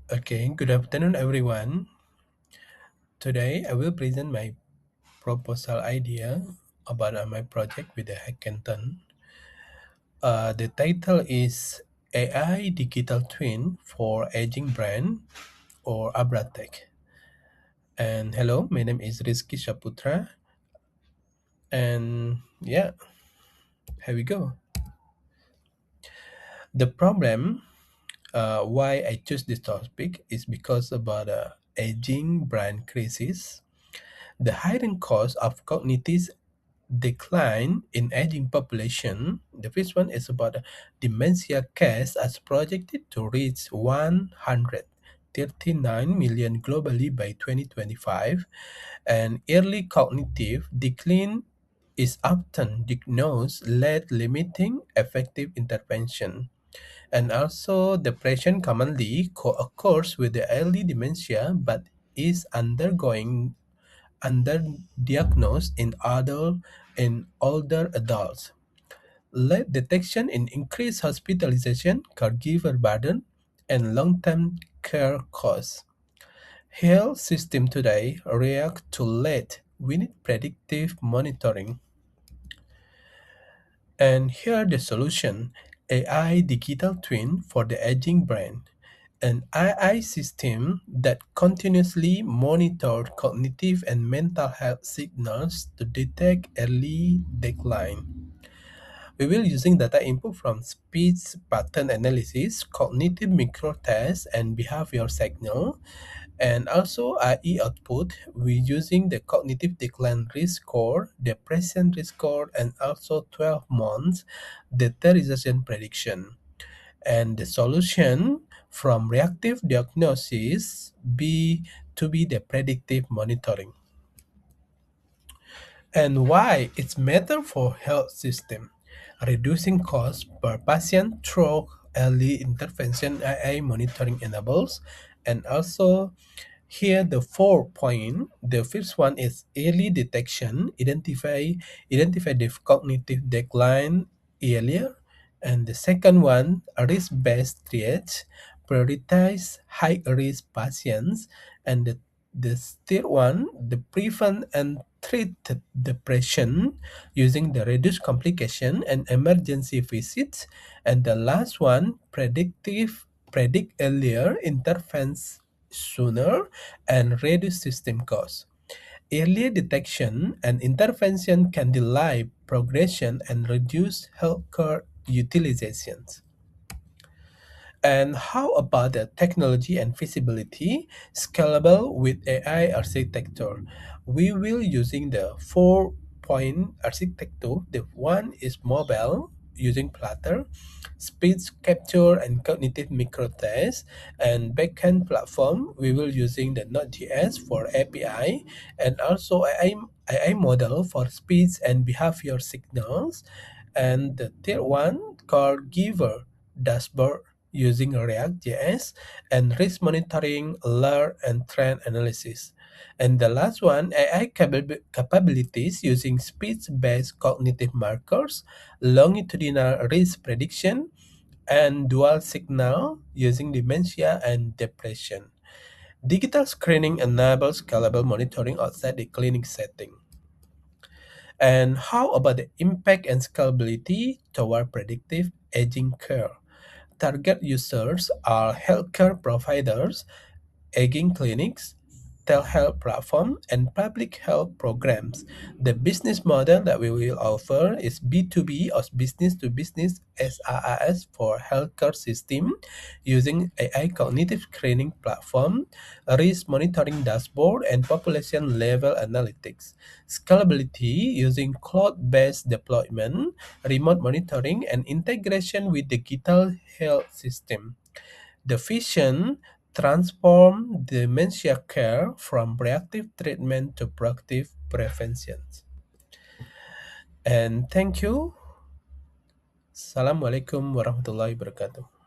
Okay, good afternoon, everyone. Today, I will present my proposal idea about my project with the hackathon. The title is AI Digital Twin for Aging Brand or Abratech. And hello, my name is Rizky Shaputra. And yeah, here we go. The problem why I choose this topic is because about aging brand crisis. The hidden cost of cognitive decline in aging population. The first one is about dementia cases as projected to reach 139 million globally by 2025, and early cognitive decline is often diagnosed late, limiting effective intervention. And also, depression commonly co-occurs with the early dementia but is underdiagnosed in older adults. Late detection in increased hospitalization, caregiver burden, and long-term care costs. Health system today react too late. We need predictive monitoring. And here the solution: AI digital twin for the aging brain. An AI system that continuously monitors cognitive and mental health signals to detect early decline. We will using data input from speech pattern analysis, cognitive microtests, and behavior signal. And also IE output, we using the cognitive decline risk score, depression risk score, and also 12 months deterioration prediction. And the solution from reactive diagnosis be the predictive monitoring. And why it's matter for health system: reducing cost per patient through early intervention AI monitoring enables. And also here the 4 point. The first one is early detection, identify the cognitive decline earlier. And the second one, risk-based triage, prioritize high-risk patients. And the third one, the prevent and treat depression using the reduced complication and emergency visits. And the last one, predict earlier, intervenes sooner, and reduce system costs. Early detection and intervention can delay progression and reduce healthcare utilizations. And how about the technology and feasibility? Scalable with AI architecture. We will using the 4 point architecture. The one is mobile using Platter, speech capture and cognitive microtest, and backend platform. We will using the Node.js for API, and also AI model for speech and behavior signals. And the third one called Giver dashboard using React.js, and risk monitoring, alert, and trend analysis. And the last one, AI capabilities using speech-based cognitive markers, longitudinal risk prediction, and dual signal using dementia and depression. Digital screening enables scalable monitoring outside the clinic setting. And how about the impact and scalability toward predictive aging care? Target users are healthcare providers, aging clinics, telehealth platform, and public health programs. The business model that we will offer is B2B or business to business SaaS for healthcare system using AI cognitive screening platform, risk monitoring dashboard, and population level analytics. Scalability using cloud-based deployment, remote monitoring, and integration with digital health system. The vision transform dementia care from reactive treatment to proactive prevention. And thank you. Assalamualaikum warahmatullahi wabarakatuh.